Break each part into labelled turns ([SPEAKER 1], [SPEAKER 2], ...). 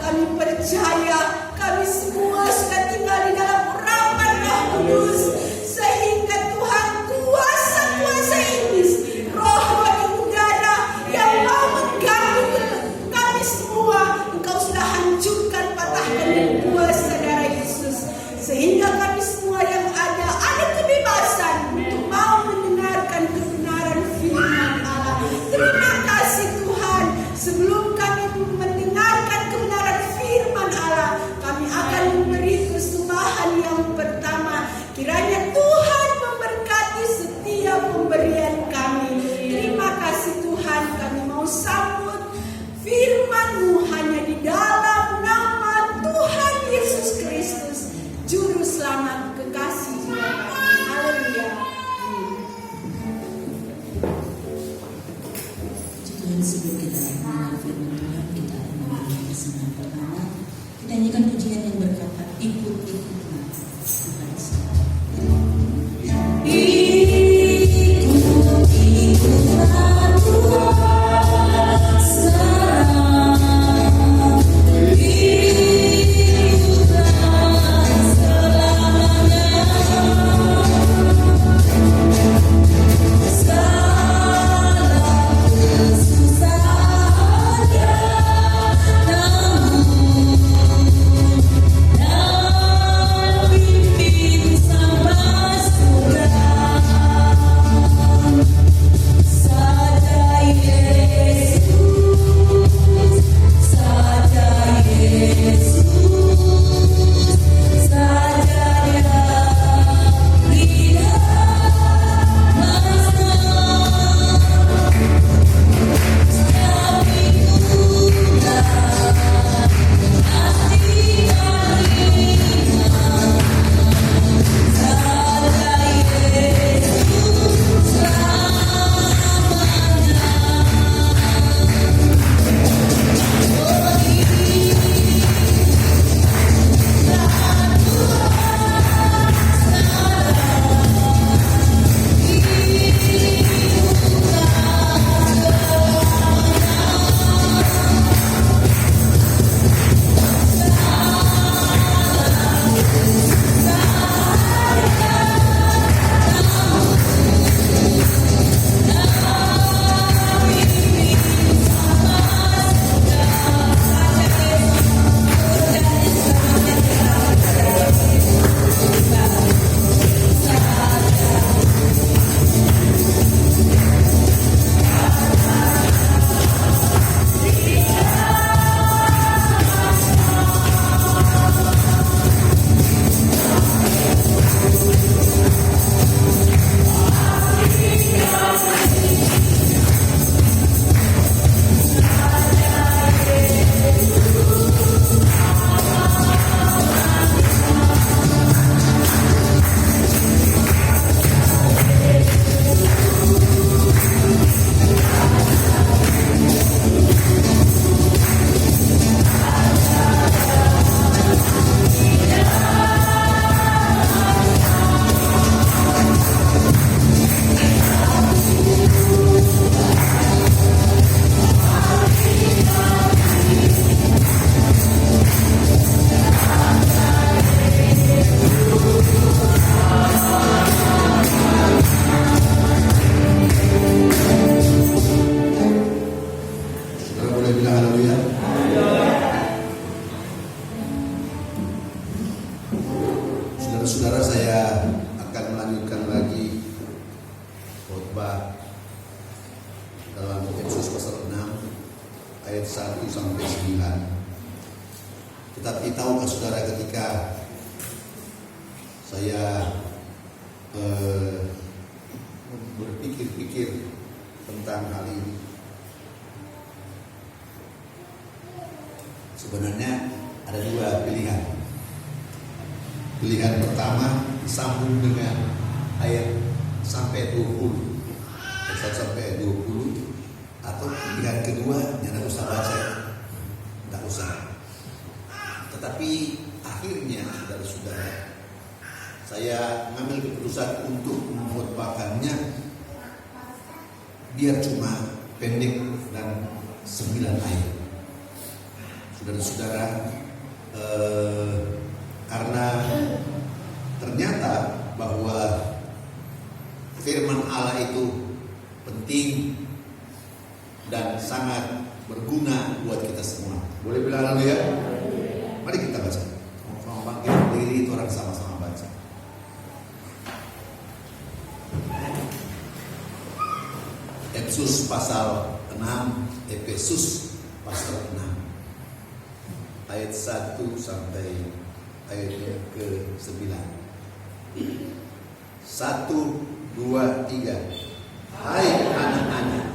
[SPEAKER 1] Kami percaya kami semua sudah tinggal di dalam urapan Roh Kudus, sehingga Tuhan kuasa iblis, roh di udara yang mau mengganggu kami semua, Engkau sudah hancurkan, patahkan dan kuasa darah Yesus, sehingga kami semua yang ada kebebasan untuk mau mendengarkan kebenaran firman Allah. Terima kasih Tuhan. Sebelum kami mendengarkan kebenaran firman Allah, kami akan memberi persembahan yang pertama. Kiranya Tuhan memberkati setiap pemberian kami. Terima kasih Tuhan, kami mau sambut firman-Mu hanya di dalam nama Tuhan Yesus Kristus, Juru Selamat kekasih jiwa kami. Haleluya.
[SPEAKER 2] Tuhan, sebelum kita mendengar firman Tuhan, kita akan memberikan persembahan pertama. Kita nyanyikan pujian yang berkata, ikut-ikutlah Tuhan selalu. Ikut-ikutlah Tuhan selalu. Ikutlah selamanya.
[SPEAKER 3] Saudara-saudara, saya akan melanjutkan lagi khotbah dalam Efesus pasal 6 ayat 1 sampai 9. Tetapi tahukah saudara, ketika saya berpikir-pikir tentang hal ini, sebenarnya ada dua pilihan. Pilihan pertama disambung dengan ayat sampai 20, ayat 1 sampai 20, atau pilihan kedua yang tidak usah baca, tidak usah. Tetapi akhirnya, saudara-saudara, saya mengambil keputusan untuk mengkhotbahkannya biar cuma pendek dan 9 ayat. saudara-saudara, karena ternyata bahwa firman Allah itu penting dan sangat berguna buat kita semua. Boleh bilang haleluya? Mari kita baca. Sama bangkit berdiri, itu orang sama-sama baca. Efesus pasal 6, Efesus pasal 6 ayat 1 sampai ayat ke-9. 1, 2, 3. Hai anak-anak,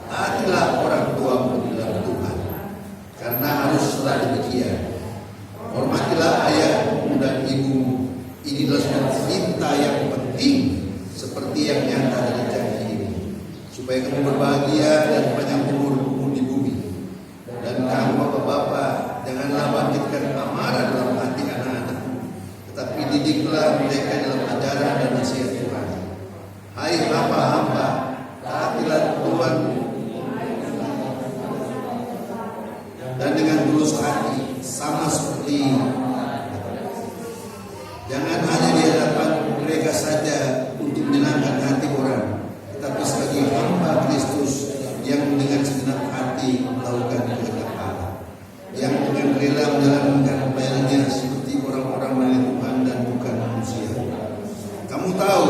[SPEAKER 3] taatilah orang tuamu dalam Tuhan, karena haruslah demikian. Hormatilah ayahmu dan ibumu. Ini adalah cinta yang penting seperti yang nyata dari janji ini, supaya kamu berbahagia dan panjang umur di bumi. Dan kamu bapak-bapak, janganlah bangkitkan amarah dalam hati anak-anakmu, tetapi didiklah mereka dalam ajaran dan nasihat Tuhan. Hai hamba-hamba, taatilah Tuhan dan dengan tulus hati, sama seperti jangan hanya di hadapan mereka saja untuk menyenangkan hati orang, tetapi sebagai hamba Kristus yang dengan segenap hati melakukan kehendak Allah, yang dengan rela menjalankan pelayanannya seperti orang-orang milik Tuhan dan bukan manusia. Kamu tahu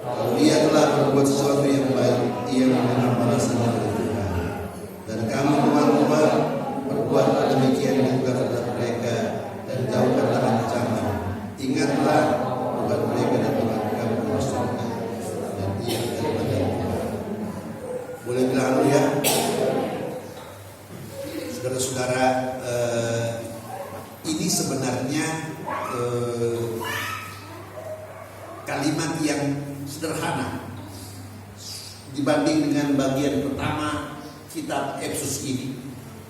[SPEAKER 3] kalau ia telah berbuat sesuatu yang baik, ia menerima balasannya dari Tuhan. Dan kamu teman-teman, berbuatlah demikian juga terhadap mereka dan jauhkanlah ancaman. Ingatlah buat mereka dan Tuhan kamu bersyukur dan ia akan menjadi Tuhan. Boleh bilang haleluya? Saudara-saudara, ini sebenarnya kalimat yang sederhana dibanding dengan bagian pertama kitab Efesus ini.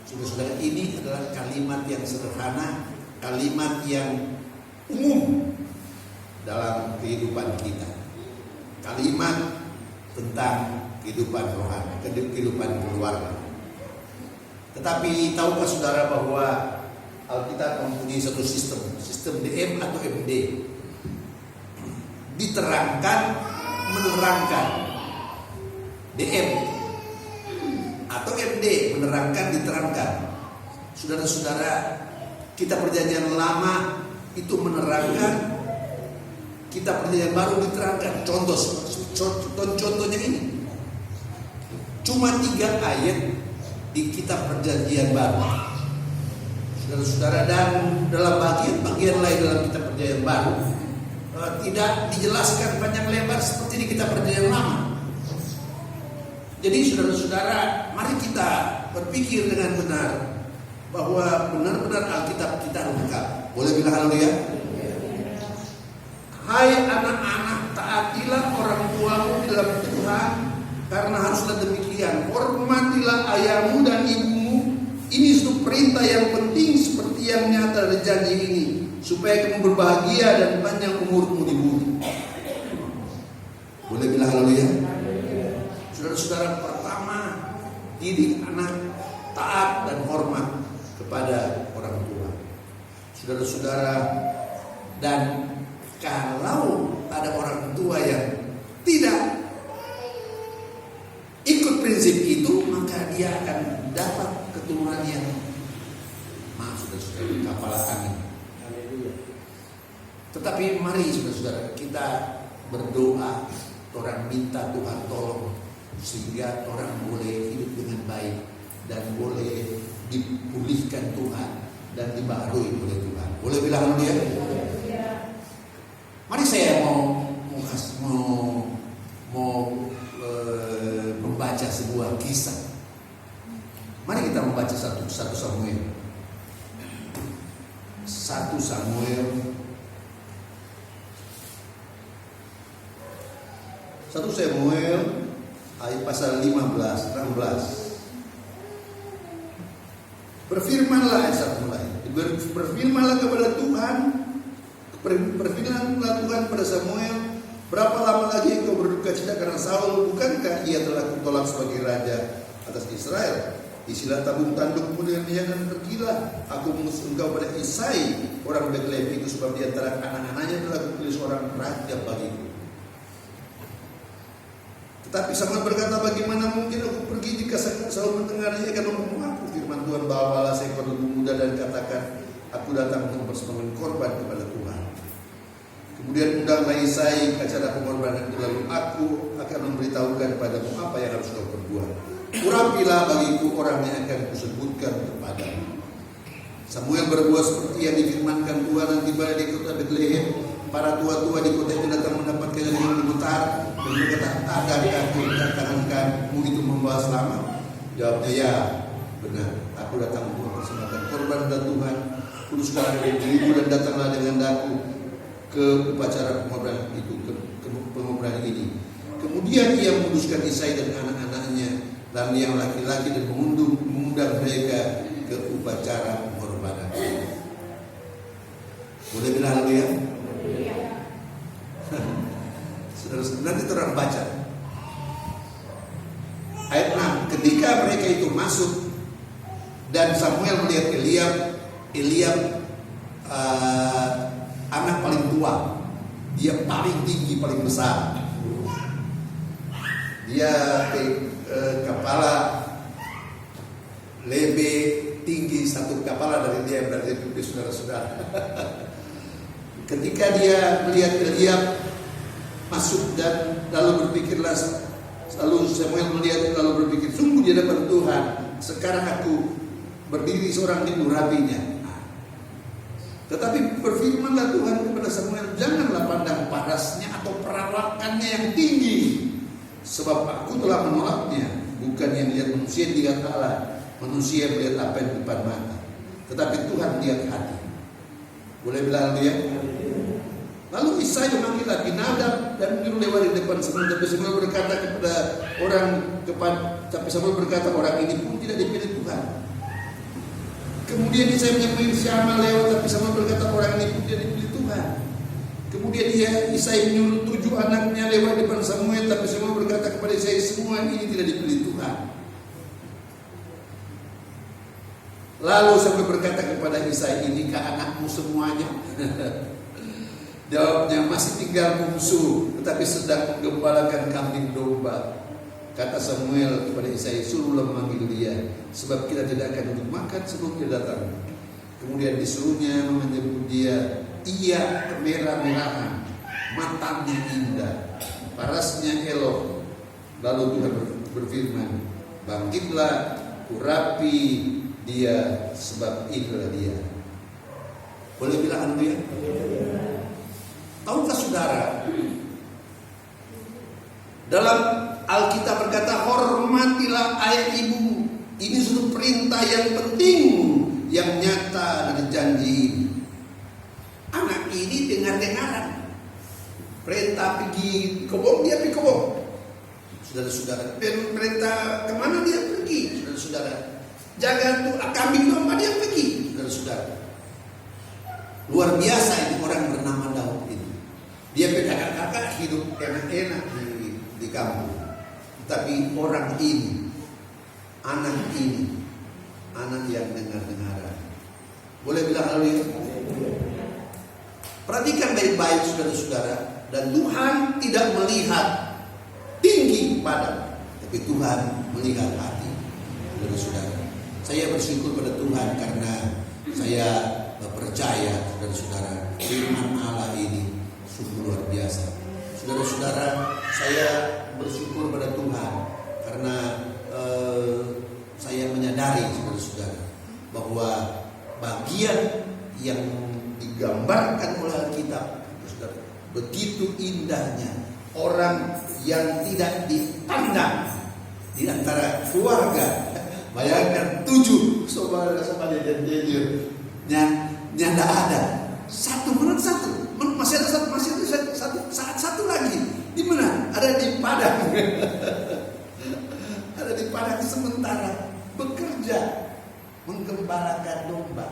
[SPEAKER 3] Saudara-saudara, ini adalah kalimat yang sederhana, kalimat yang umum dalam kehidupan kita. Kalimat tentang kehidupan rohani, kehidupan keluarga. Tetapi tahukah saudara bahwa Alkitab mempunyai satu sistem DM atau MD? Diterangkan, menerangkan. DM atau MD, menerangkan, diterangkan. Saudara-saudara, kita perjanjian lama itu menerangkan, kita perjanjian baru diterangkan. Contohnya ini cuma 3 ayat di kitab perjanjian baru, saudara-saudara, dan dalam bagian lain dalam kitab perjanjian baru tidak dijelaskan panjang lebar seperti di kitab perjanjian lama. Jadi saudara-saudara, mari kita berpikir dengan benar bahwa benar-benar Alkitab kita lengkap. Boleh bilang haleluya? Hai anak-anak, taatilah orang tuamu dalam Tuhan, karena haruslah demikian. Hormatilah ayahmu dan ibumu. Ini suatu perintah yang penting seperti yang nyata dari janji ini, supaya kamu berbahagia dan panjang umurmu di bumi. Boleh bilang haleluya? Saudara-saudara, pertama, didik anak taat dan hormat kepada orang tua. Saudara-saudara, dan kalau ada orang tua yang tidak ikut prinsip itu, maka dia akan dapat keturunan yang, maaf saudara-saudara, kapal angin. Tetapi mari saudara-saudara, kita berdoa, orang minta Tuhan tolong, sehingga orang boleh hidup dengan baik dan boleh dipulihkan Tuhan dan dibaharui oleh Tuhan. Boleh bilang haleluya? Mari saya mau membaca sebuah kisah. Mari kita membaca satu Samuel. 1 Samuel ayat pasal 15-16. Berfirmanlah ayat 1 mulai. Berfirmanlah kepada Tuhan, berfirmanlah Tuhan pada Samuel, Berapa lama lagi engkau berduka cita karena Saul? Bukankah ia telah kutolak sebagai raja atas Israel? Isilah tabung tandukmu dengan minyak dan pergilah. Aku mengutus engkau pada Isai orang Betlehem itu, sebab di antara anak-anaknya telah kupilih seorang raja bagiku. Tetapi Samuel berkata, bagaimana mungkin aku pergi jika Saul mendengar ia akan membunuh aku? Firman Tuhan, bawalah seekor lembu muda dan katakan, aku datang untuk mempersembahkan korban kepada Tuhan. Kemudian undanglah Isai ke acara pengorbanan itu, lalu aku akan memberitahukan kepadamu apa yang harus kau perbuat. Urapilah bagiku orang yang akan kusebutkan kepadamu. Samuel berbuat seperti yang difirmankan Tuhan, dan tiba di kota Betlehem. Para tua-tua di kota itu datang mendapatkan yang bergetar dan berkata, adakah kedatanganmu itu membawa selamat? Jawabnya, ya benar, aku datang untuk mempersembahkan korban kepada Tuhan. Kuduskanlah dirimu dan datanglah dengan aku ke upacara pengorbanan itu, ke pengorbanan ini. Kemudian ia menguduskan Isai dan anak-anaknya dan yang laki-laki dan mengundang mereka ke upacara pengorbanan. Boleh bilang haleluya? Saudara-saudara, nanti terang baca ayat 6. Ketika mereka itu masuk dan Samuel melihat Eliab anak paling tua, dia paling tinggi, paling besar, dia kepala lebih tinggi satu kepala dari dia, berarti itu saudara-saudara. Ketika dia melihat Eliab masuk dan lalu berpikirlah, lalu Samuel melihat lalu berpikir, sungguh di hadapan Tuhan sekarang aku berdiri seorang di urapinya. Tetapi berfirmanlah Tuhan kepada Samuel, janganlah pandang parasnya atau perawakannya yang tinggi, sebab aku telah menolaknya. Bukan yang melihat manusia dilihat Allah, manusia melihat apa yang di depan mata, tetapi Tuhan melihat hati. Boleh bilang ya? Lalu Isai memanggil Abinadab dan menyuruh lewat di depan Samuel. Tapi Samuel berkata orang ini pun tidak dipilih Tuhan. Kemudian Isai menyamai Syama lewat, tapi Samuel berkata orang ini pun tidak dipilih Tuhan. Kemudian Isai menyuruh 7 anaknya lewat di depan Samuel, tapi Samuel berkata kepada Isai, semua ini tidak dipilih Tuhan. Lalu Samuel berkata kepada Isai, inikah anakmu semuanya? Jawabnya, masih tinggal bungsu, tetapi sedang menggembalakan kambing domba. Kata Samuel kepada Isai, suruhlah memanggil dia, sebab kita tidak akan duduk makan sebelum dia datang. Kemudian disuruhnya menjemput dia. Ia kemerah-merahan, matanya indah, parasnya elok. Lalu Tuhan berfirman, bangkitlah, urapi dia, sebab inilah dia. Boleh bilang haleluya? Tahukah saudara, dalam Alkitab berkata, hormatilah ayah ibumu. Ini suatu perintah yang penting, yang nyata dari janji ini. Anak ini dengar-dengaran perintah pergi kebun, dia pergi kebun. Saudara-saudara, perintah kemana dia pergi, saudara-saudara. Jaga tuh kambing domba, dia pergi, saudara-saudara. Luar biasa ini orang bernama Daud ini. Dia kakak-kakak hidup enak-enak di kampung. Tapi orang ini, anak yang dengar-dengaran. Boleh bilang haleluya? Perhatikan baik-baik saudara-saudara. Dan Tuhan tidak melihat tinggi badan, tapi Tuhan melihat hati. Saudara-saudara, saya bersyukur pada Tuhan karena saya percaya saudara-saudara, firman Allah ini sungguh luar biasa. Saudara-saudara, saya bersyukur pada Tuhan karena saya menyadari saudara-saudara bahwa bagian yang digambarkan oleh Alkitab, saudara, begitu indahnya orang yang tidak dipandang di antara keluarga. Bayangkan 7 saudara sama jejur nyanda ada satu menit satu masih ada satu lagi di mana? Ada di Padang. Ada di Padang sementara bekerja menggembalakan domba.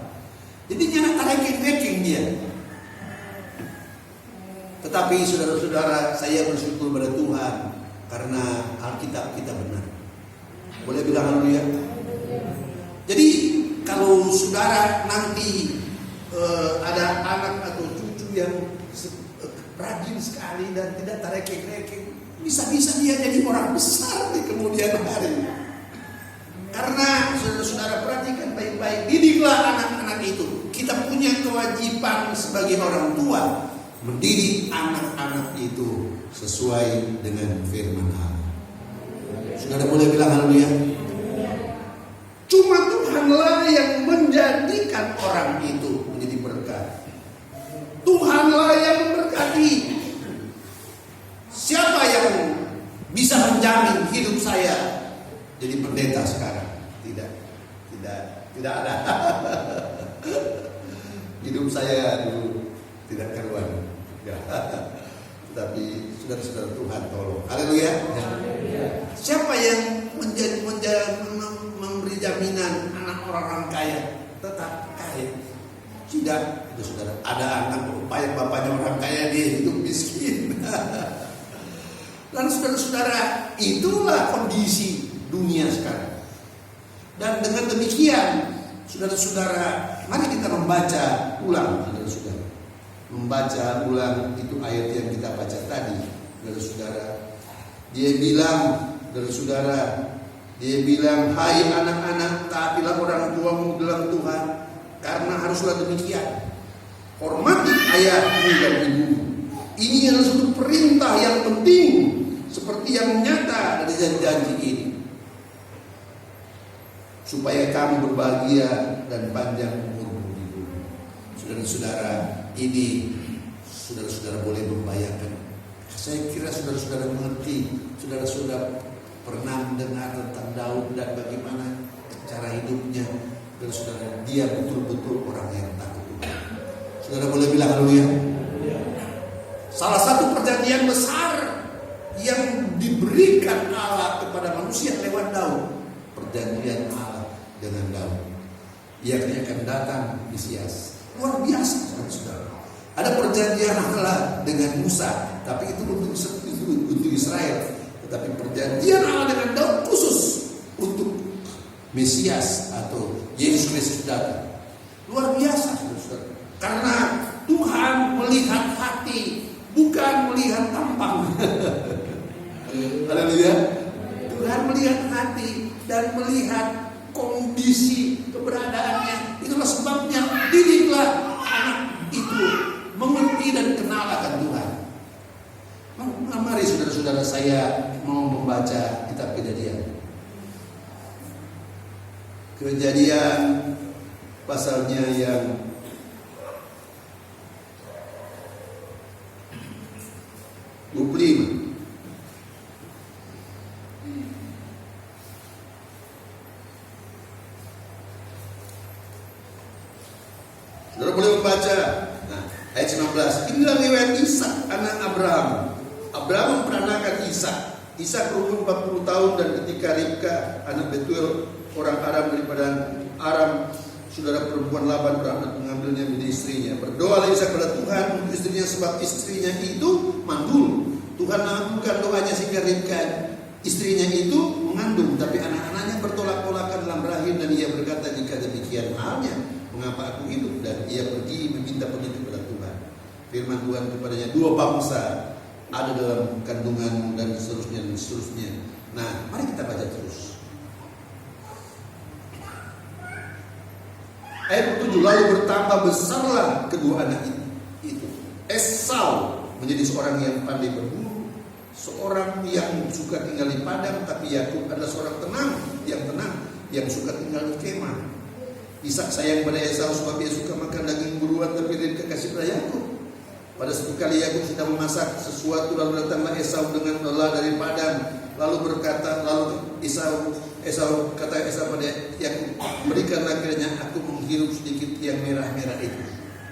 [SPEAKER 3] Jadi nyana tarekin dia. Tetapi saudara-saudara, saya bersyukur pada Tuhan karena Alkitab kita benar. Boleh bilang haleluya? Jadi kalau saudara nanti ada anak atau cucu yang rajin sekali dan tidak tarekek-rekek, bisa-bisa dia jadi orang besar di kemudian hari. Karena saudara-saudara perhatikan baik-baik, didiklah anak-anak itu. Kita punya kewajiban sebagai orang tua mendidik anak-anak itu sesuai dengan firman Allah. Saudara boleh bilang haleluya? Cuma Tuhanlah yang menjadikan orang itu menjadi berkat. Tuhanlah yang memberkati. Siapa yang bisa menjamin hidup saya jadi pendeta sekarang? Tidak ada. Hidup saya dulu tidak karuan. Ya. Tapi saudara-saudara Tuhan tolong. Haleluya. Siapa yang memberi jaminan anak orang kaya tetap kaya? Tidak, itu saudara. Ada anak yang bapaknya orang kaya, dia hidup miskin. Dan saudara-saudara, itulah kondisi dunia sekarang. Dan dengan demikian, saudara-saudara, mari kita membaca ulang, saudara-saudara. Membaca ulang itu ayat yang kita baca tadi, saudara-saudara. Dia bilang, saudara-saudara, dia bilang, hai anak-anak, taatilah orang tuamu dalam Tuhan, karena haruslah demikian. Hormati ayahmu dan ibumu. Ini adalah satu perintah yang penting, seperti yang nyata dari janji ini, supaya kamu berbahagia dan panjang umurmu di bumi. Saudara-saudara, ini saudara-saudara boleh membayangkan. Saya kira saudara-saudara mengerti. Saudara-saudara pernah mendengar tentang Daud dan bagaimana cara hidupnya. Saudara, dia betul-betul orang yang takut Tuhan. Saudara boleh bilang haleluya. Salah satu perjanjian besar yang diberikan Allah kepada manusia lewat Daud, perjanjian Allah dengan Daud, yakni akan datang Mesias. Luar biasa, saudara. Ada perjanjian Allah dengan Musa, tapi itu untuk Israel. Tetapi perjanjian Allah dengan Daud khusus untuk Mesias atau Yesus Kristus datang. Luar biasa, saudara. Karena Tuhan melihat hati, bukan melihat tampang. Haleluya. Tuhan melihat hati dan melihat kondisi keberadaannya. Itulah sebabnya didiklah anak itu mengerti dan kenal akan Tuhan. Mari saudara-saudara, saya mau membaca kitab Kejadian pasalnya yang ke-25. Saudara boleh membaca. Nah, ayat 19. Inilah riwayat Ishak anak Abraham. Abraham memperanakan Ishak. Ishak berumur 40 tahun dan ketika Ribka anak Betuel orang Aram daripada Aram, saudara perempuan Laban beranak mengambilnya menjadi istrinya. Berdoalah Ishak pada Tuhan untuk istrinya, sebab istrinya itu mandul. Tuhan mengabulkan doanya sehingga Ribka istrinya itu mengandung, tapi anak-anaknya bertolak-tolakan dalam rahim, dan ia berkata, jika demikian halnya, mengapa aku hidup? Dan ia pergi meminta petunjuk kepada Tuhan. Firman Tuhan kepadanya, 2 bangsa ada dalam kandungan, dan seterusnya dan seterusnya. Nah, mari kita baca terus. Ayat 7, lalu bertambah besarlah kedua anak itu. Esau menjadi seorang yang pandai berburu, seorang yang suka tinggal di padang, tapi Yakub adalah seorang yang suka tinggal di kemah. Ishak sayang pada Esau sebab ia suka makan daging buruan, tapi Ribka kasih pada Yakub. Pada suatu kali Yakub sedang memasak sesuatu, lalu datanglah Esau dengan lelah dari padang. Lalu Esau kata pada Yakub, berikanlah kiranya aku menghirup sedikit yang merah-merah itu.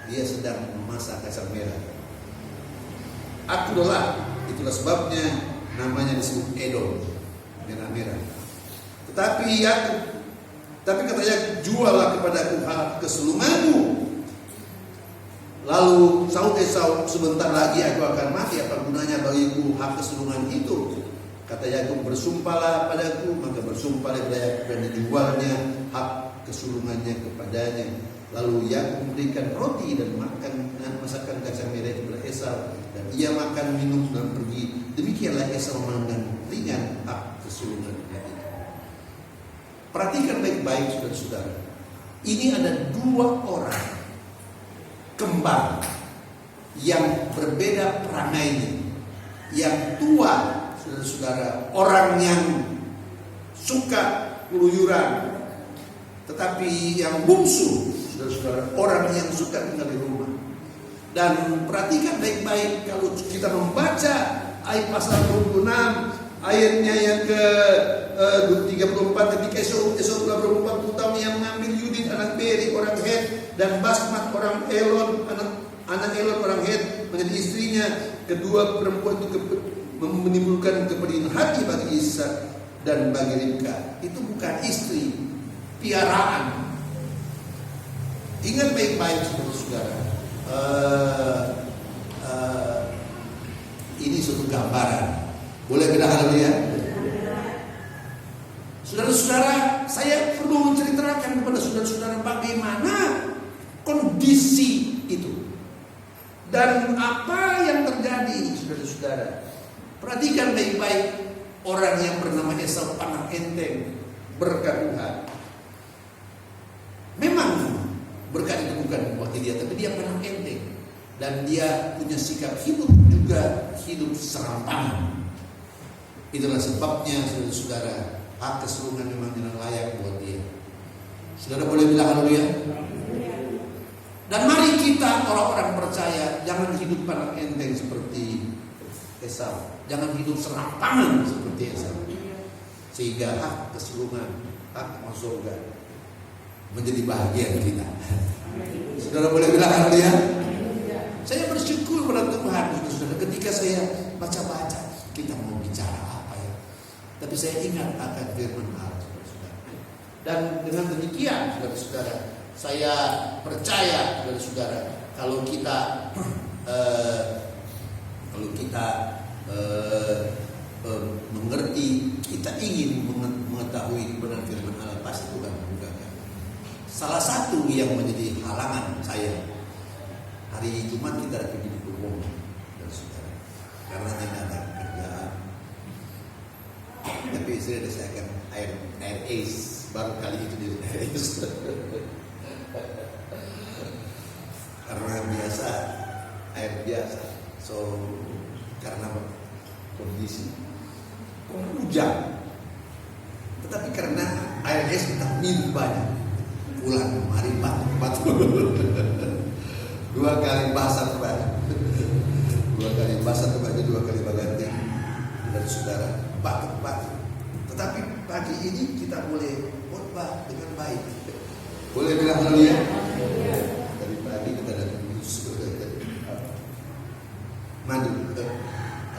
[SPEAKER 3] Dia sedang memasak kacang merah. Aku adalah, itulah sebabnya namanya disebut Edom, merah-merah. Tetapi katanya, juallah kepadaku hak kesulunganmu. Lalu sahut Esau, sebentar lagi aku akan mati, apa gunanya bagiku hak kesulungan itu? Kata Yakub, bersumpahlah padaku, maka bersumpahlah pada Yakub dan dijualnya hak kesulungannya kepadanya. Lalu Yakub memberikan roti dan masakan kacang merah kepada Esau, dan ia makan minum dan pergi. Demikianlah Esau memandang ringan hak kesulungannya itu. Perhatikan baik-baik saudara-saudara. Ini ada dua orang kembar yang berbeda perangainya. Yang tua, saudara-saudara, orang yang suka keluyuran, tetapi yang bungsu, saudara-saudara, orang yang suka tinggal di rumah. Dan perhatikan baik-baik kalau kita membaca ayat pasal 26, ayatnya yang ke 34, ketika Esau telah berumur 40 tahun, yang mengambil Yudit anak Beri orang Het dan Basmat orang Elon anak Elon orang Het menjadi istrinya. Kedua perempuan itu menimbulkan kepedihan hati bagi Ishak dan bagi Ribka. Itu bukan istri, piaraan. Ingat baik-baik saudara-saudara. Ini suatu gambaran. Boleh kita haleluya? Saudara-saudara, saya perlu menceritakan kepada saudara-saudara bagaimana kondisi itu dan apa yang terjadi, saudara-saudara. Perhatikan baik-baik orang yang bernama Esau, anak enteng, berkat Tuhan. Memang berkat itu bukan bagi dia, tapi dia anak enteng dan dia punya sikap hidup juga hidup serampangan. Itulah sebabnya saudara-saudara, hak kesulungan memang tidak layak buat dia. Saudara boleh bilang haleluya? Dan mari kita orang-orang percaya jangan hidup pada enteng seperti Esau, jangan hidup serampangan seperti Esau, sehingga hak kesulungan, hak masuk surga menjadi bahagian kita. Saudara boleh bilang haleluya? Saya bersyukur pada Tuhan, saudara, ketika saya baca-baca, kita mau bicara apa ya? Tapi saya ingat akan firman Allah, saudara-saudara. Dan dengan demikian, saudara-saudara, saya percaya, saudara-saudara, kalau kita mengerti, kita ingin mengetahui kebenaran firman Allah, pasti Tuhan memudahkan. Salah satu yang menjadi halangan saya hari Jumat kita ada pergi di Purwomo, saudara, karena tidak ada kerjaan. Tapi istri ada saya akan air ace, baru kali itu di air ace. Karena biasa air biasa, so karena kondisi hujan, tetapi karena air es kita minum banyak, pulang mari batuk 2 kali basah terbalik, 2 kali basah terbalik, 2 kali berganti dan saudara batuk. Tetapi pagi ini kita boleh khotbah dengan baik. Boleh bilang haleluya? Dari pagi kita datang madu,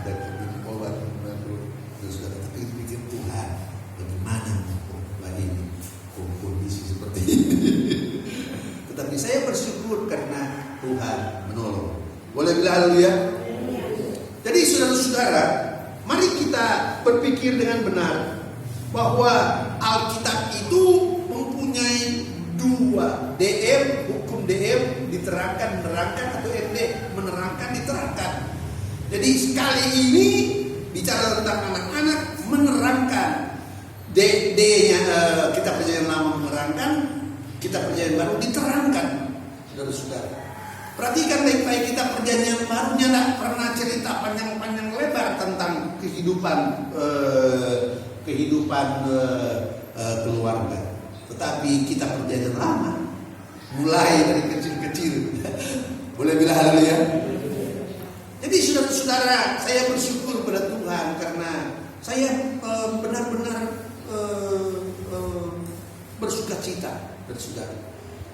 [SPEAKER 3] ada kebun obat madu, saudara. Tapi pikir Tuhan, bagaimana lagi kondisi seperti ini? Tetapi saya bersyukur karena Tuhan menolong. Boleh bilang haleluya? Jadi saudara-saudara, mari kita berpikir dengan benar bahwa Alkitab itu mempunyai 2 DM, hukum DM, diterangkan, menerangkan, atau MD, menerangkan, diterangkan. Jadi sekali ini bicara tentang anak-anak, menerangkan. D-nya kita perjanjian lama menerangkan, kita perjanjian baru diterangkan. Saudara-saudara, perhatikan baik-baik, kita perjanjian barunya tidak pernah cerita panjang-panjang lebar tentang kehidupan keluarga. Tetapi kita perjanjian lama mulai dari kecil-kecil. Boleh bilang haleluya? Jadi saudara-saudara, saya bersyukur pada Tuhan karena saya benar-benar bersuka cita, saudara.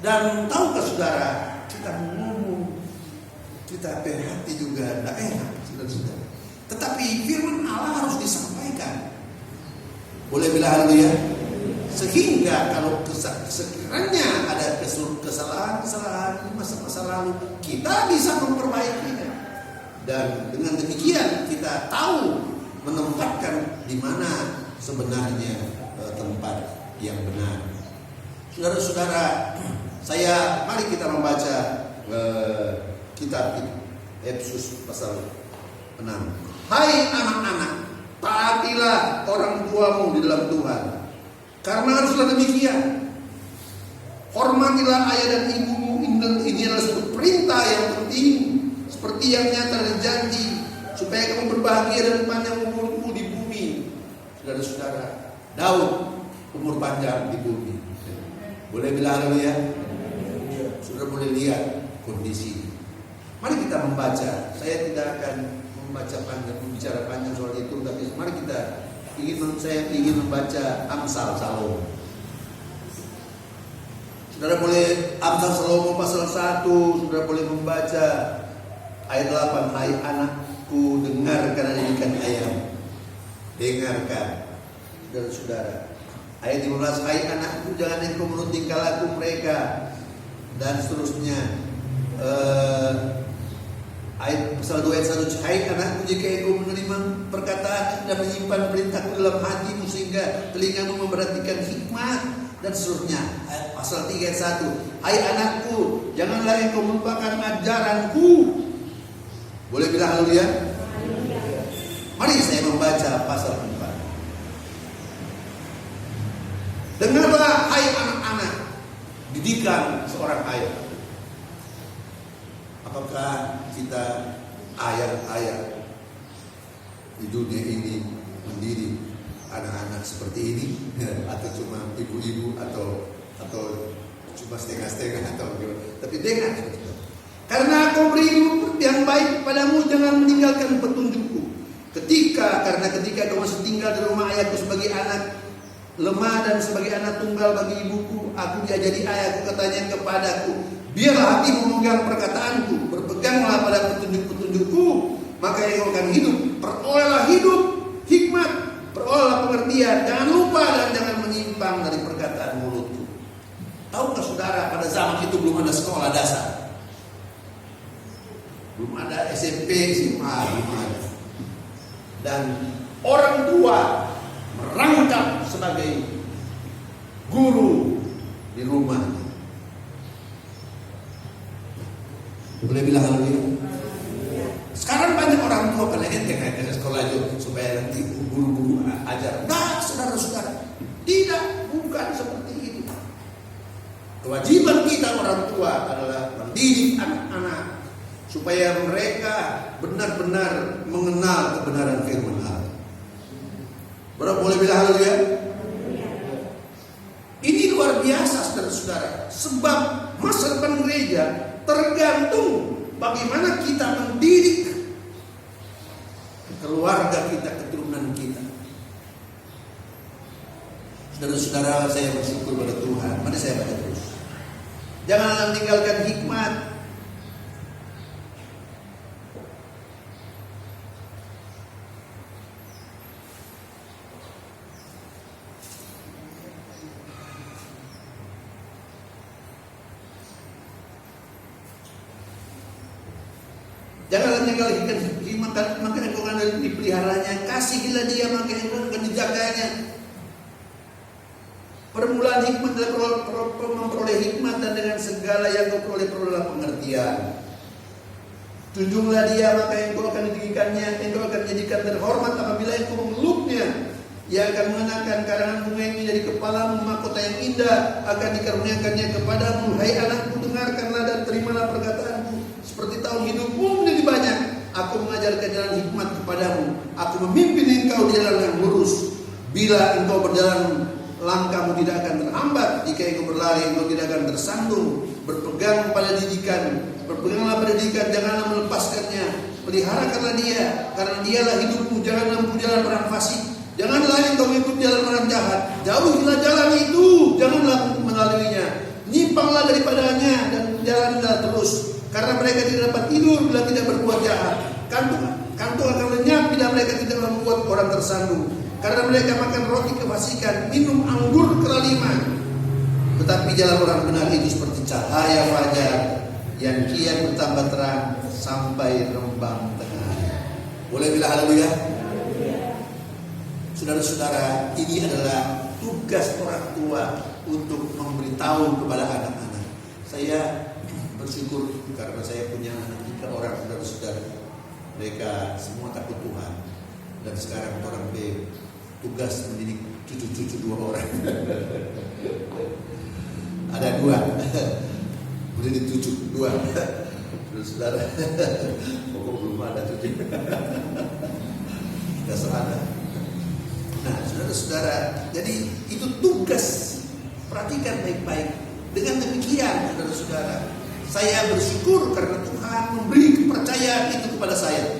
[SPEAKER 3] Dan tahukah saudara, kita ngomong, kita berhati juga tidak enak, saudara-saudara. Tetapi firman Allah harus disampaikan. Boleh bilang haleluya? Sehingga kalau sekiranya ada kesalahan-kesalahan di masa-masa lalu, kita bisa memperbaikinya. Dan dengan demikian kita tahu menempatkan di mana sebenarnya tempat yang benar. Saudara-saudara, mari kita membaca kitab Efesus pasal 6. Hai anak-anak, taatilah orang tuamu di dalam Tuhan. Karena haruslah demikian. Hormatilah ayah dan ibumu. Ini adalah sebuah perintah yang penting, seperti yang nyata dan janji, supaya kamu berbahagia dan panjang umurmu di bumi. Saudara-saudara, Daud umur panjang di bumi. Boleh bilang haleluya? Sudah boleh lihat kondisi. Mari kita membaca. Saya tidak akan bicara panjang soal itu, tapi mari saya ingin membaca Amsal Salomo. Saudara boleh Amsal Salomo pasal 1, saudara boleh membaca ayat 8. Hai anakku, dengarkan didikan ayah. Dengarkan. Saudara. Ayat 15. Hai anakku, jangan engkau menurut tingkah laku mereka. Dan seterusnya. Ayat pasal 2 ayat 1. Hai anakku, jika engkau menerima perkataan dan menyimpan perintahku dalam hatimu, sehingga telingamu memperhatikan hikmat, dan seterusnya. Ayat pasal 3 ayat 1. Hai anakku, janganlah engkau melupakan ajaranku. Boleh bilang haleluya? Mari saya membaca pasal 4. Dengarlah hai anak-anak, didikan seorang ayah. Apakah kita ayah-ayah di dunia ini mendidik anak-anak seperti ini, atau cuma ibu-ibu, atau cuma setengah-setengah, atau tapi dengar, karena aku beri yang baik padamu, jangan meninggalkan petunjukku. Karena ketika kau masih tinggal di rumah ayahku sebagai anak lemah dan sebagai anak tunggal bagi ibuku, aku diajari ayahku, katanya kepadaku, biarlah hatimu memegang perkataanku, berpeganglah pada petunjuk-petunjukku, maka engkau akan hidup. Perolehlah hidup, hikmat, perolehlah pengertian, jangan lupa dan jangan menyimpang dari perkataan mulutku. Tahukah saudara, pada zaman itu belum ada sekolah dasar, belum ada SMP, SMA, belum ada. Dan orang tua merangkap sebagai guru di rumah. Boleh bilang haleluya? Sekarang banyak orang tua pengen ke sekolah itu supaya nanti guru-guru ajar. Nah, saudara-saudara, tidak, bukan seperti itu. Kewajiban kita orang tua adalah mendidik anak-anak supaya mereka benar-benar mengenal kebenaran firman Allah. Boleh bilang haleluya? Ini luar biasa, saudara-saudara. Sebab masa depan gereja tergantung bagaimana kita mendidik keluarga kita, keturunan kita. Saudara-saudara, saya bersyukur pada Tuhan. Mari saya baca terus. Janganlah meninggalkan hikmat. Janganlah meninggalkan hikmat, maka engkau akan dipeliharanya. Kasihilah dia, maka engkau akan dijaganya. Permulaan hikmat adalah memperoleh hikmat, dan dengan segala yang kau peroleh pengertian. Tunjunglah dia, maka engkau akan ditinggikannya. Engkau akan dijadikan terhormat apabila engkau memeluknya. Ia akan mengenakan karangan bunga yang menjadi kepalamu, mahkota yang indah akan dikaruniakannya kepadamu. Hai anakku, dengarkanlah dan terimalah perkataanku, seperti tahun hidupmu menjadi banyak. Aku mengajarkan jalan hikmat kepadamu. Aku memimpin engkau di jalan yang lurus. Bila engkau berjalan, langkahmu tidak akan terhambat. Jika engkau berlari, engkau tidak akan tersandung. Berpegang pada didikan, berpeganglah pada didikan, janganlah melepaskannya. Peliharakanlah dia, karena dialah hidupmu. Janganlah menempuh jalan orang fasik, janganlah engkau mengikut jalan orang jahat. Jauhilah jalan itu, janganlah melaluinya. Nyimpanglah daripadanya dan jalanlah terus. Karena mereka tidak dapat tidur bila tidak berbuat jahat. Kantung akan lenyap bila mereka tidak membuat orang tersandung. Karena mereka makan roti kefasikan, minum anggur keralian Tetapi jalan orang benar itu seperti cahaya fajar yang kian bertambah terang sampai rembang tengah. Boleh bilang haleluya? Saudara-saudara, ini adalah tugas orang tua untuk memberitahu kepada anak-anak. Saya bersyukur karena saya punya anak 3 orang saudara-saudara. Mereka semua takut Tuhan. Dan sekarang orang tugas mendidik cucu-cucu 2 orang. Ada 2 mendidik cucu 2. Saudara, pokok belum ada cucu. Kita serada. Nah, saudara-saudara, jadi itu tugas. Perhatikan baik-baik. Dengan demikian, saudara-saudara, saya bersyukur karena Tuhan memberi kepercayaan itu kepada saya.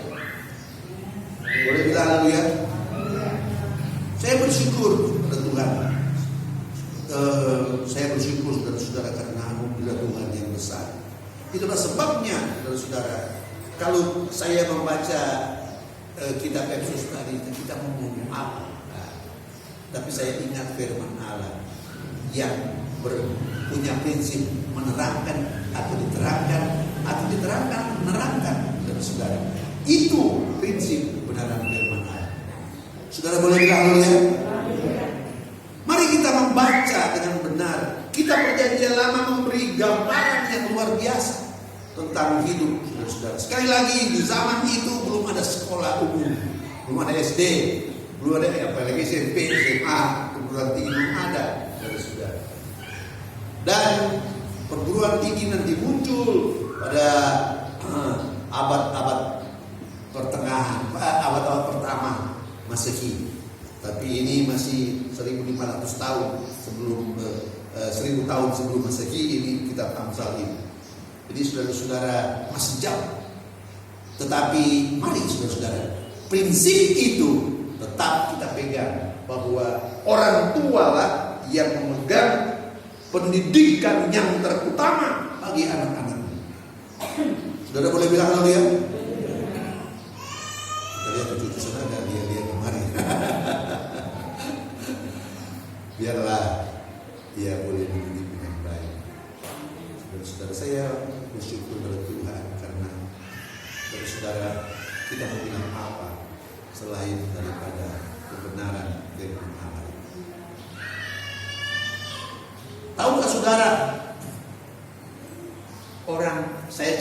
[SPEAKER 3] Boleh bilang haleluya? Saya bersyukur kepada Tuhan. Saya bersyukur saudara-saudara karena anugerah Tuhan yang besar. Itulah sebabnya saudara-saudara, kalau saya membaca kitab Efesus tadi, kita ngomong apa? Tapi saya ingat firman Allah yang punya prinsip menerangkan atau diterangkan menerangkan, saudara. Itu prinsip kebenaran firman Allah. Saudara boleh bilang haleluya? Mari kita membaca dengan benar. Kita perjanjian lama memberi gambaran yang luar biasa tentang hidup, saudara. Sekali lagi, di zaman itu belum ada sekolah umum, belum ada SD, belum ada apalagi SMP, SMA, perguruan tinggi belum ada, saudara. Dan perguruan tinggi nanti muncul pada abad-abad pertengahan, abad-abad pertama Masehi. Tapi ini masih 1500 tahun sebelum 1000 tahun sebelum Masehi ini kitab Amsal ini. Jadi saudara-saudara masih jauh. Tetapi mari saudara-saudara, prinsip itu tetap kita pegang, bahwa orang tua lah yang memegang pendidikan yang terutama bagi anak-anak. Saudara boleh bilang haleluya? Kita lihat cucu saudara, dia kemarin. Biarlah dia boleh dididik dengan baik. Saudara-saudara, saya bersyukur kepada Tuhan karena saudara, kita mau bilang apa selain daripada kebenaran firman Allah. Tahukah saudara, orang saya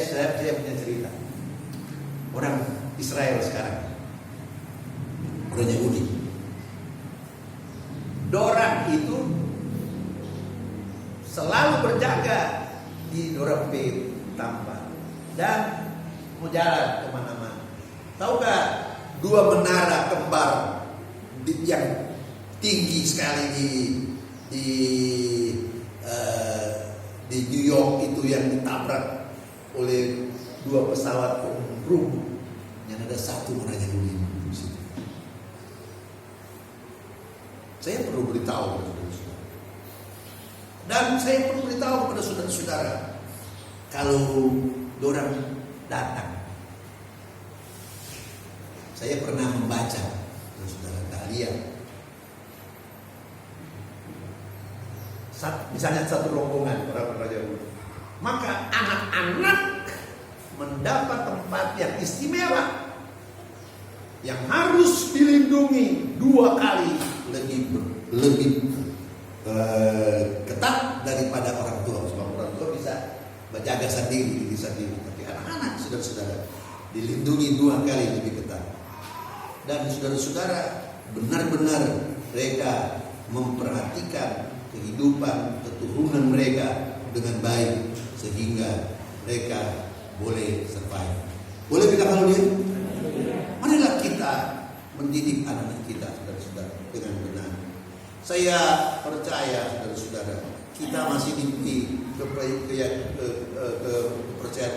[SPEAKER 3] punya cerita. Orang Israel sekarang, orang Yahudi, dorang itu selalu berjaga di dorang Tampa dan mau jalan kemana-mana. Tahukah 2 menara kembar yang tinggi sekali di New York itu yang ditabrak oleh 2 pesawat rumput yang ada 1 orang Yahudi di situ. Saya perlu beritahu kepada saudara, dan saya perlu beritahu kepada saudara-saudara, kalau orang datang, saya pernah membaca, saudara tak lihat, misalnya satu rombongan orang Yahudi, maka anak-anak mendapat tempat yang istimewa, yang harus dilindungi 2 kali lebih ketat daripada orang tua. Sebab orang tua bisa menjaga sendiri, tapi anak-anak saudara-saudara dilindungi 2 kali lebih ketat. Dan saudara-saudara, benar-benar mereka memperhatikan kehidupan keturunan mereka dengan baik sehingga mereka boleh survive. Boleh bilang haleluya? Marilah kita mendidik anak-anak kita, saudara-saudara, dengan benar. Saya percaya, saudara-saudara, kita masih diberi kepercayaan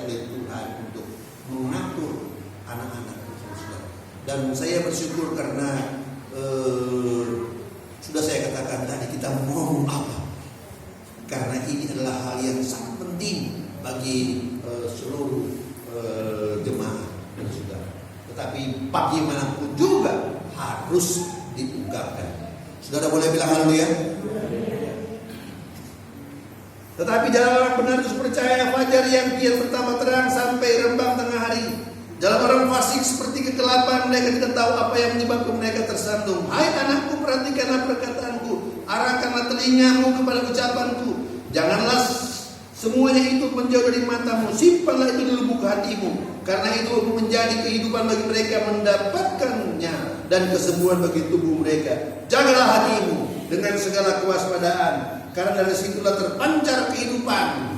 [SPEAKER 3] oleh Tuhan untuk mengatur anak-anak, saudara. Dan saya bersyukur karena sudah saya katakan tadi, kita mau apa? Karena ini adalah hal yang sangat penting bagi seluruh jemaah, saudara. Tetapi bagaimanapun juga harus diungkapkan. Saudara boleh bilang haleluya? Tetapi jalan orang benar itu percaya fajar yang kian pertama terang sampai rembang tengah hari. Jalan orang fasik seperti kegelapan, mereka tidak tahu apa yang menyebabkan mereka tersandung. Hai anakku, perhatikanlah perkataanku, arahkanlah telingamu kepada ucapanku. Janganlah semuanya itu menjauh dari matamu, simpanlah itu di lubuk hatimu, karena itu menjadi kehidupan bagi mereka mendapatkannya dan kesembuhan bagi tubuh mereka. Jagalah hatimu dengan segala kewaspadaan, karena dari situlah terpancar kehidupan.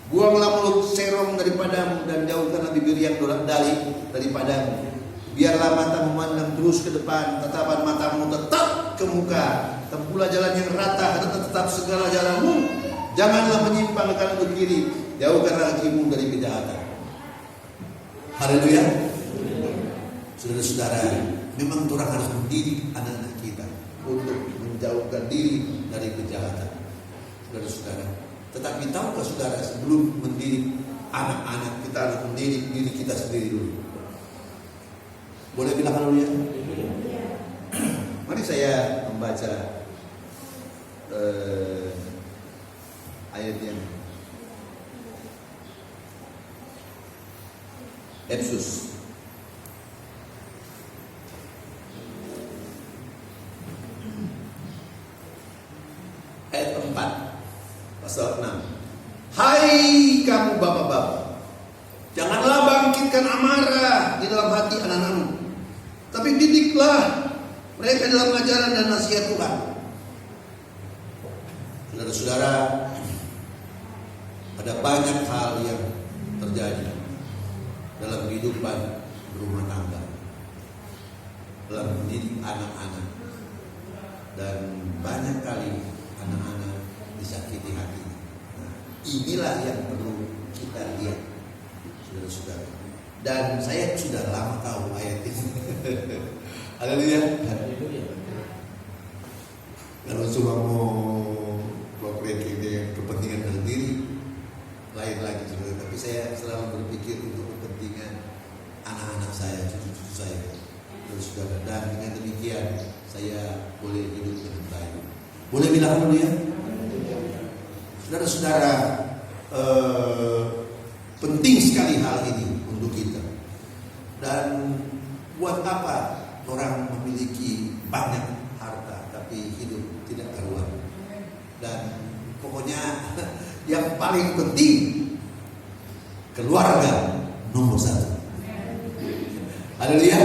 [SPEAKER 3] Buanglah mulut serong daripadamu dan jauhkanlah bibir yang dolak-dalik daripadamu. Biarlah matamu memandang terus ke depan, tatapan matamu tetap ke muka. Tempuhlah jalan yang rata, tetap segala jalanmu. Janganlah menyimpang ke kanan ke kiri, jauhkanlah kakimu dari kejahatan. Haleluya. Saudara-saudara, memang Tuhan harus mendidik anak-anak kita untuk menjauhkan diri dari kejahatan. Saudara-saudara, tetapi tahukah saudara, sebelum mendidik anak-anak, kita harus mendidik diri kita sendiri dulu. Boleh bilang haleluya? Mari saya membaca ayat yang Efesus ayat 4 pasal 6. Hai kamu bapak-bapak, janganlah bangkitkan amarah di dalam hati anak-anakmu, tapi didiklah mereka dalam ajaran dan nasihat Tuhan. Saudara-saudara, ada banyak hal yang terjadi dalam kehidupan berumah tangga, dalam mendidik anak-anak, dan banyak kali anak-anak disakiti hatinya. Nah, inilah yang perlu kita lihat, saudara-saudara. Dan saya sudah lama tahu ayat ini. Haleluya. Kalau cuma mau proyek ini kepentingan sendiri, lain lagi, saudara. Tapi saya selalu berpikir untuk kepentingan anak-anak saya, cucu-cucu saya, saudara. Dan dengan demikian saya boleh hidup dengan baik. Boleh bilang dulu ya, saudara-saudara, penting sekali hal ini untuk kita. Dan buat apa orang memiliki banyak harta tapi hidup tidak karuan? Dan pokoknya yang paling penting keluarga nomor 1. Haleluya.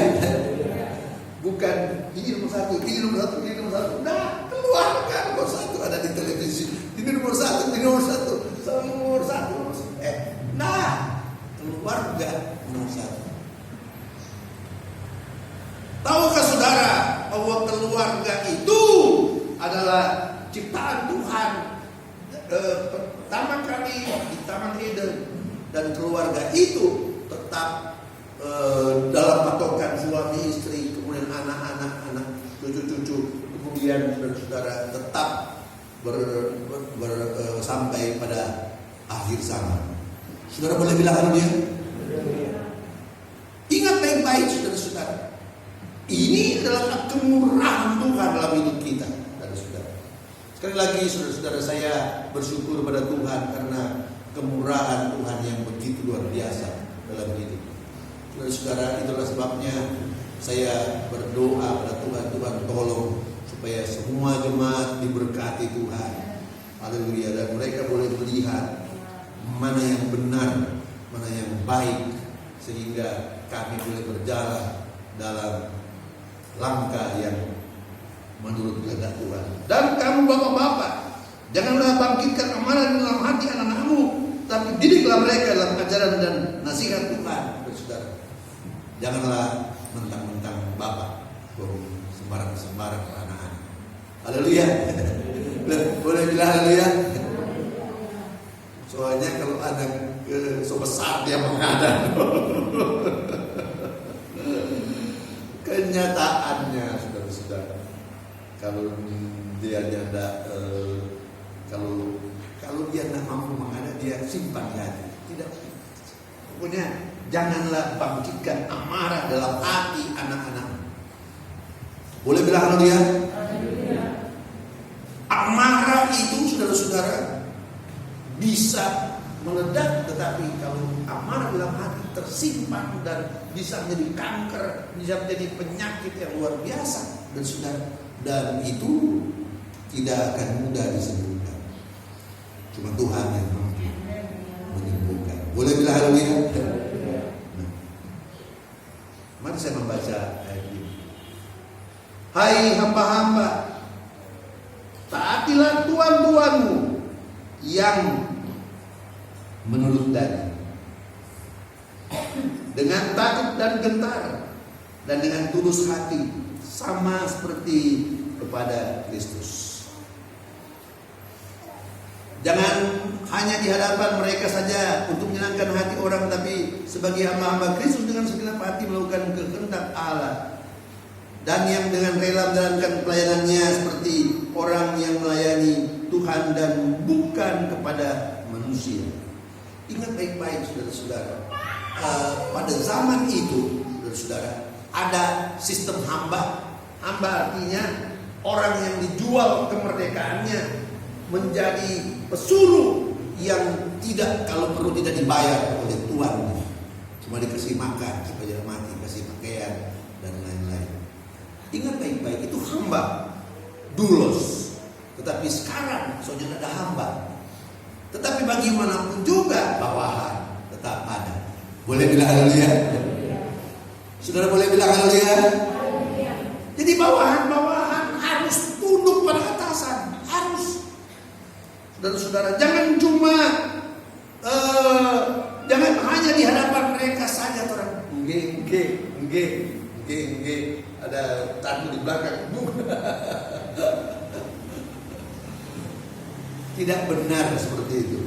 [SPEAKER 3] Bukan ini nomor 1, ini nomor 1, ini nomor 1. Nah, keluarga nomor 1 ada di televisi. Ini nomor 1, ini nomor 1, nomor 1. Nah, keluarga nomor 1. Tahukah saudara bahwa keluarga itu adalah ciptaan Tuhan pertama kali di Taman Eden, dan keluarga itu tetap dalam patokan suami istri, kemudian anak-anak, cucu-cucu, kemudian saudara tetap sampai pada akhir zaman. Saudara boleh bilang haleluya? Ingat baik-baik saudara-saudara, ini adalah kemurahan Tuhan dalam hidup kita, saudara-saudara. Sekali lagi saudara-saudara, saya bersyukur kepada Tuhan karena kemurahan Tuhan yang begitu luar biasa dalam hidup. Saudara-saudara, itulah sebabnya saya berdoa pada Tuhan, Tuhan tolong supaya semua jemaat diberkati Tuhan. Haleluya. Dan mereka boleh melihat mana yang benar, mana yang baik, sehingga kami boleh berjalan dalam langkah yang menurut kehendak Tuhan. Dan kamu bapak-bapak, janganlah bangkitkan amarah dalam hati anak-anakmu, tapi didiklah mereka dalam ajaran dan nasihat Tuhan. Saudara, janganlah mentang-mentang bapak sembarang-sembarang anak-anak. Haleluya. Boleh bilang haleluya. Soalnya kalau anak so besar dia menghadap. Kenyataannya saudara-saudara, kalau dia tidak kalau dia tidak mampu menghadap, dia simpan di hati. Tidak. Pokoknya janganlah bangkitkan amarah dalam hati anak-anak. Boleh bilang haleluya? Amarah itu saudara-saudara bisa meledak, tetapi kalau amarah dalam hati tersimpan dan bisa menjadi kanker, bisa menjadi penyakit yang luar biasa dan saudara, dan itu tidak akan mudah disembuhkan. Cuma Tuhan yang mampu menyembuhkan. Boleh bilang haleluya? Nah, mari saya membaca ayat ini. Hai hamba-hamba, taatilah tuan-tuanmu yang menurut daging, dengan takut dan gentar dan dengan tulus hati, sama seperti kepada Kristus. Jangan hanya di hadapan mereka saja untuk menyenangkan hati orang, tapi sebagai hamba-hamba Kristus dengan segenap hati melakukan kehendak Allah, dan yang dengan rela menjalankan pelayanannya seperti orang yang melayani Tuhan dan bukan kepada manusia. Ingat baik-baik saudara-saudara, pada zaman itu saudara, ada sistem hamba. Hamba artinya orang yang dijual kemerdekaannya menjadi pesuruh yang tidak, kalau perlu tidak dibayar oleh tuannya, cuma dikasih makan supaya mati, kasih pakaian dan lain-lain. Ingat baik-baik, itu hamba, doulos. Tetapi sekarang soalnya ada hamba. Tetapi bagaimanapun juga bawahan tetap ada. Boleh bilang haleluya? Saudara boleh bilang haleluya? Jadi bawahan-bawahan harus tunduk pada atasan, harus. Saudara-saudara, jangan cuma jangan hanya di hadapan mereka saja orang. Nggih. Ada tanda di belakang. Tidak benar seperti itu.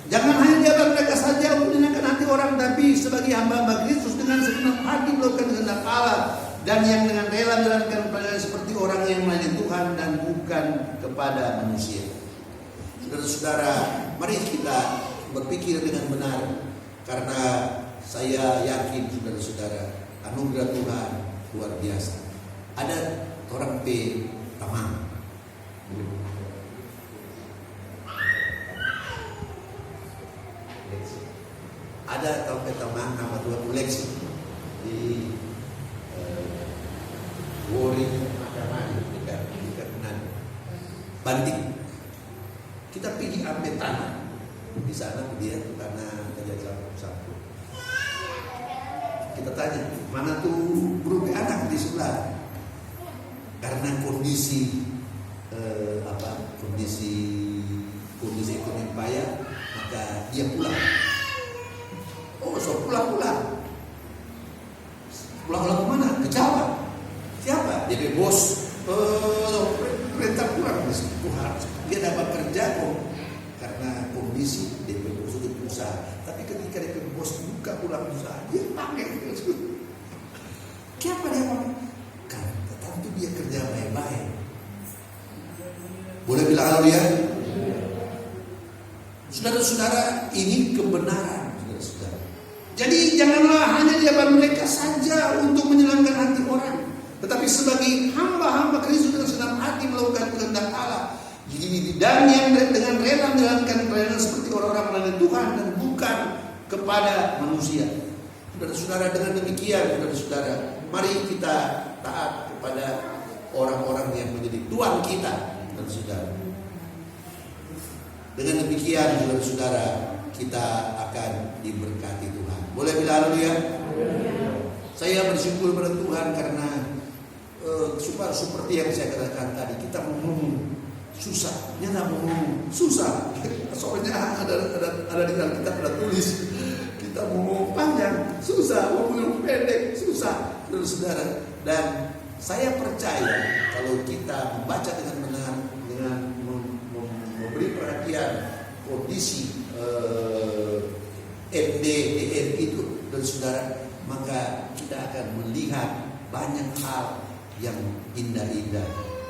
[SPEAKER 3] Jangan hanya di hadapan mereka saja untuk menyenangkan hati orang, tapi sebagai hamba-hamba Kristus dengan segenap hati melakukan kehendak Allah, dan yang dengan rela menjalankan pelayanan seperti orang yang melayani Tuhan dan bukan kepada manusia. Saudara-saudara, mari kita berpikir dengan benar, karena saya yakin saudara-saudara, anugerah Tuhan luar biasa. Ada orang P tamang. Ada tahun pertama nama Tuhan Uleksi di Wori Makamani dekat Manado, Banding. Kita pergi ambil tanah di sana, dia tanah Jajah Sapu. Kita tanya, mana tuh grup anak di sebelah? Karena kondisi kondisi ekonomi payah, maka dia pulang. Oh, so pulang kemana? Ke Jawa. Siapa? DP bos. Perintah pulang. Tuhan, dia dapat kerja kok. Karena kondisi DP bos itu usaha. Tapi ketika DP bos buka pulang usaha, dia pakai. Siapa dia pakai? Karena tentu dia kerja baik-baik. Boleh bilang haleluya? Saudara-saudara, ini kebenaran, saudara-saudara. Jadi janganlah hanya di hadapan mereka saja untuk menyenangkan hati orang, tetapi sebagai hamba-hamba Kristus dengan senang hati melakukan kehendak Allah, dan yang dengan rela menjalankan pelayanan seperti orang-orang melayani Tuhan dan bukan kepada manusia. Saudara-saudara, dengan demikian, saudara-saudara, mari kita taat kepada orang-orang yang menjadi tuan kita, saudara. Dengan demikian, saudara-saudara, kita akan diberkati Tuhan. Boleh bilang haleluya? Saya bersyukur pada Tuhan karena seperti yang saya katakan tadi, kita ngomong susah, nyata ngomong susah. Soalnya ada di dalam kitab ada tulis, kita ngomong panjang susah, ngomong pendek susah, saudara. Dan saya percaya kalau kita membaca dengan benar, dengan memberi perhatian kondisi MDDN itu, dan saudara, maka kita akan melihat banyak hal yang indah-indah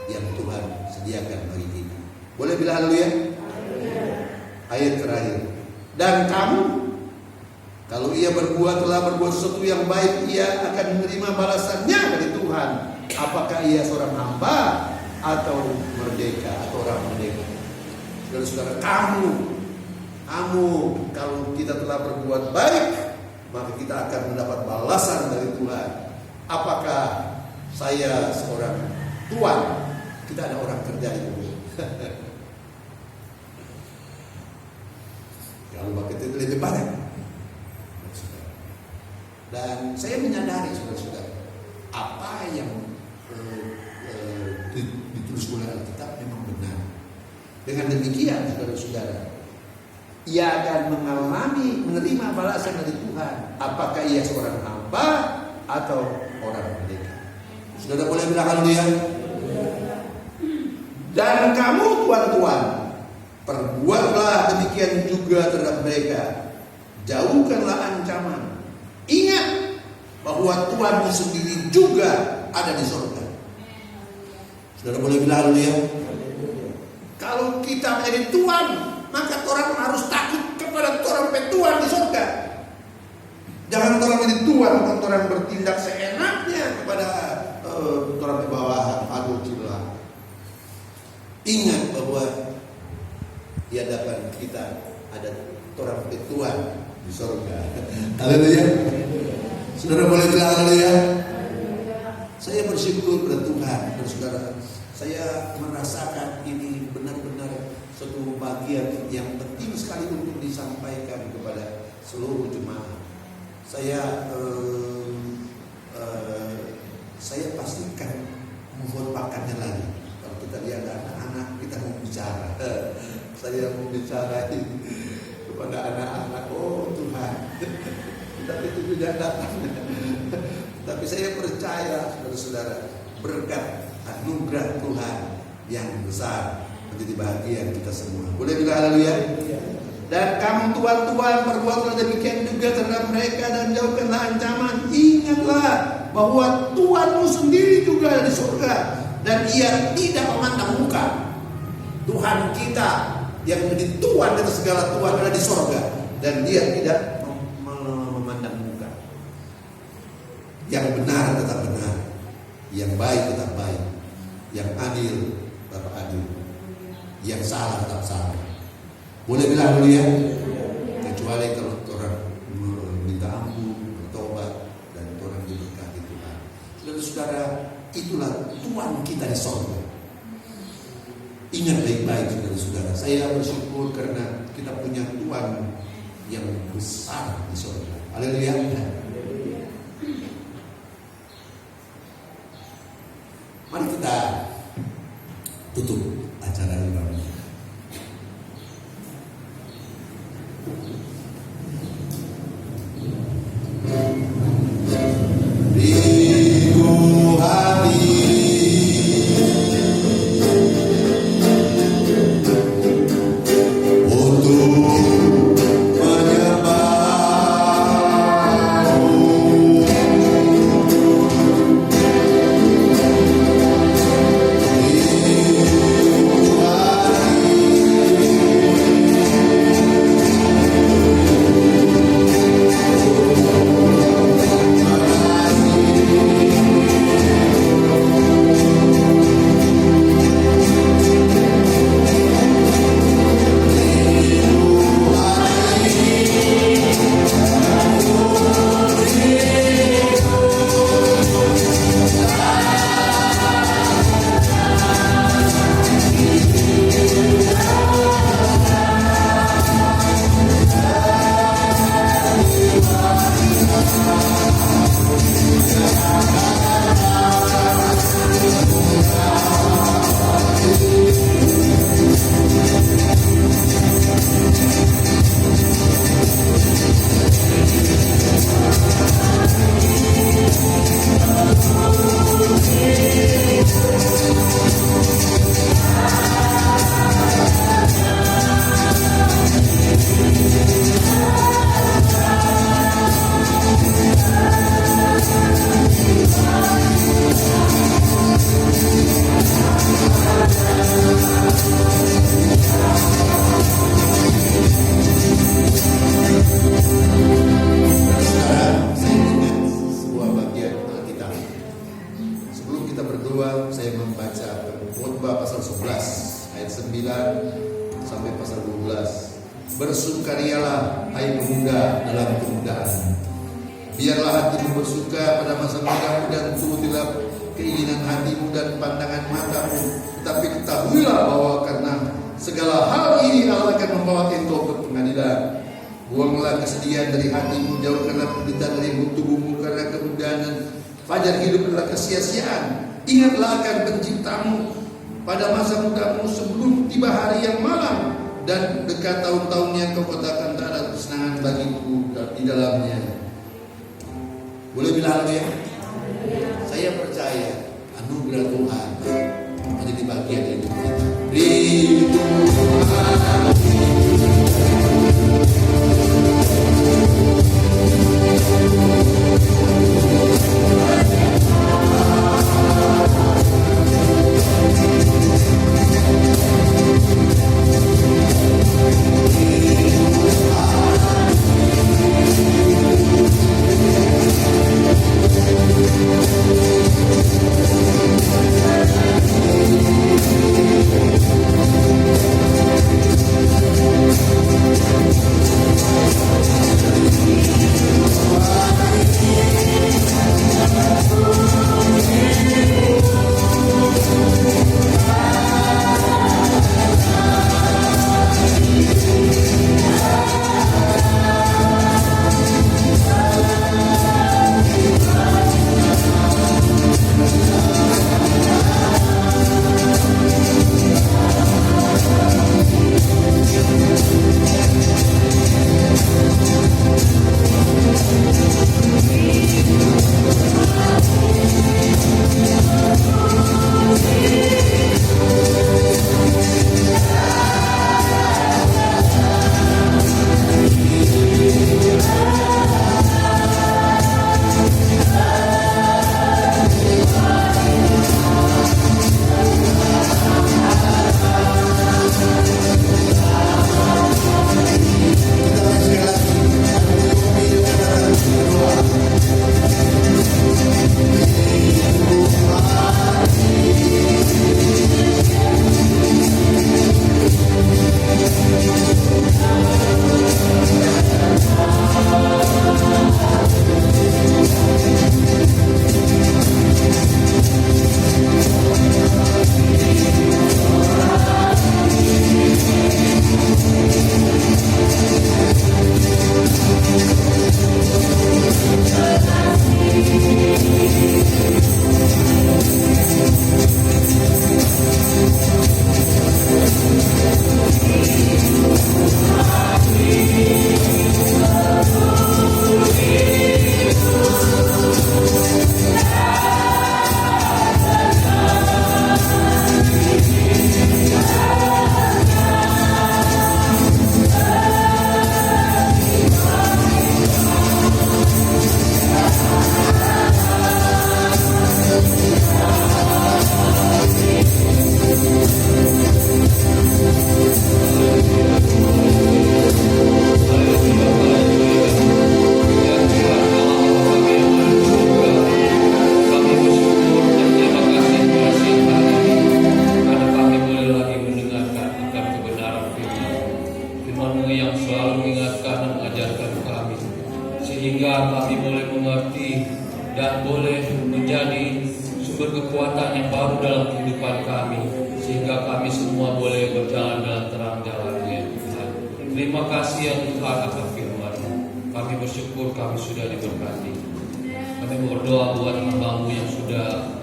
[SPEAKER 3] yang Tuhan sediakan bagi kita. Boleh bilang haleluya? Ayat terakhir. Dan kamu, kalau ia telah berbuat sesuatu yang baik, ia akan menerima balasannya dari Tuhan. Apakah ia seorang hamba atau merdeka atau orang merdeka? Saudara-saudara, kamu Kamu kalau kita telah berbuat baik, maka kita akan mendapat balasan dari Tuhan. Apakah saya seorang tuan? Kita ada orang kerja itu. Kalau pakai itu lebih banyak. Dan saya menyadari saudara-saudara, apa yang ditulis oleh Alkitab memang benar. Dengan demikian saudara-saudara, ia akan mengalami menerima balasan dari Tuhan. Apakah ia seorang hamba atau orang merdeka? Saudara boleh bilang haleluya. Dan kamu tuan-tuan, perbuatlah demikian juga terhadap mereka. Jauhkanlah ancaman. Ingat bahwa Tuhanmu sendiri juga ada di surga. Saudara boleh bilang haleluya. Kalau kita menjadi tuan, maka orang harus takut kepada orang petuan di surga. Jangan orang menjadi tuan, bukan orang bertindak seenaknya kepada orang di bawah. Aduh cilah. Ingat bahwa di hadapan kita ada orang petuan di surga. Haleluya. Saudara boleh bilang haleluya. Saya bersyukur pada Tuhan, saudara. Saya merasakan ini benar-benar suatu bagian yang penting sekali untuk disampaikan kepada seluruh jemaat. Saya pastikan mohon pakannya lagi. Kalau kita lihat anak-anak, kita mau bicara. Saya mau bicara kepada anak-anak. Oh Tuhan, tapi itu tidak datang. Tapi saya percaya, saudara-saudara, berkat anugerah Tuhan yang besar menjadi bagian kita semua. Boleh bilang haleluya? Dan kamu tuan-tuan, perbuatlah demikian juga terhadap mereka dan jauhkanlah ancaman. Ingatlah bahwa Tuhanmu sendiri juga ada di surga dan ia tidak memandang muka. Tuhan kita yang menjadi Tuhan dari segala Tuhan ada di surga dan dia tidak memandang muka. Yang benar tetap benar, yang baik tetap baik, yang adil tetap adil, yang salah tetap salah. Boleh bilang haleluya? Kecuali kalau orang minta ampun, bertobat, dan orang diberkati Tuhan. Saudara-saudara, itulah Tuhan kita di surga. Ingat baik-baik saudara-saudara. Saya bersyukur karena kita punya Tuhan yang besar di surga. Haleluya. Mari kita tutup acara ini. Khotbah pasal 11 ayat 9 sampai pasal 12. Bersukarialah hai pemuda dalam kemudaan. Biarlah hatimu bersuka pada masa mudamu dan turutilah keinginan hatimu dan pandangan matamu. Tetapi ketahuilah bahwa karena segala hal ini Allah akan membawa engkau ke pengadilan. Buanglah kesedihan dari hatimu, jauhkanlah penderitaan dari tubuhmu karena kemudaan dan fajar hidup adalah kesia-siaan. Ingatlah akan penciptamu pada masa mudamu sebelum tiba hari yang malam dan dekat tahun-tahun yang kau katakan tak ada kesenangan bagiku di dalamnya. Boleh bilang ya? Saya percaya anugerah Tuhan menjadi bagian hidup kita.
[SPEAKER 4] sehingga kami boleh mengerti dan boleh menjadi sumber kekuatan yang baru dalam kehidupan kami, sehingga kami semua boleh berjalan dalam terang jalan ya Tuhan. Terima kasih ya Tuhan atas firman-Mu. Kami bersyukur kami sudah diberkati. Kami berdoa buat hamba-Mu yang sudah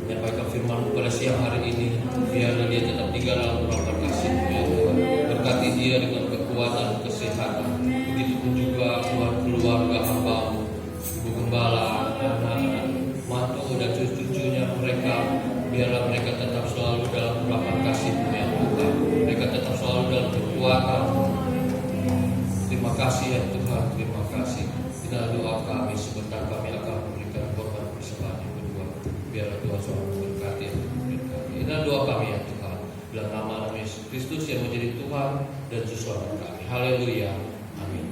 [SPEAKER 4] menyampaikan firman-Mu pada siang hari ini. Biarlah dia tetap tinggal dalam rahmat kasih-Mu ya Tuhan. Berkati dia dengan kekuatan, kesehatan. Begitupun juga buat keluarga hamba-Mu, Ibu Gembala, anak-anak, mantu dan cucu-cucunya mereka. Biarlah mereka tetap selalu dalam rahmat kasih-Mu ya Tuhan. Mereka tetap selalu dalam kekuatan. Terima kasih ya Tuhan, terima kasih. Inilah doa kami, sebentar kami akan memberikan korban persembahan yang kedua. Biarlah Tuhan selalu memberkati. Inilah doa kami ya Tuhan, dalam nama Yesus Kristus yang menjadi Tuhan dan Juru Selamat kami. Haleluya. Amin.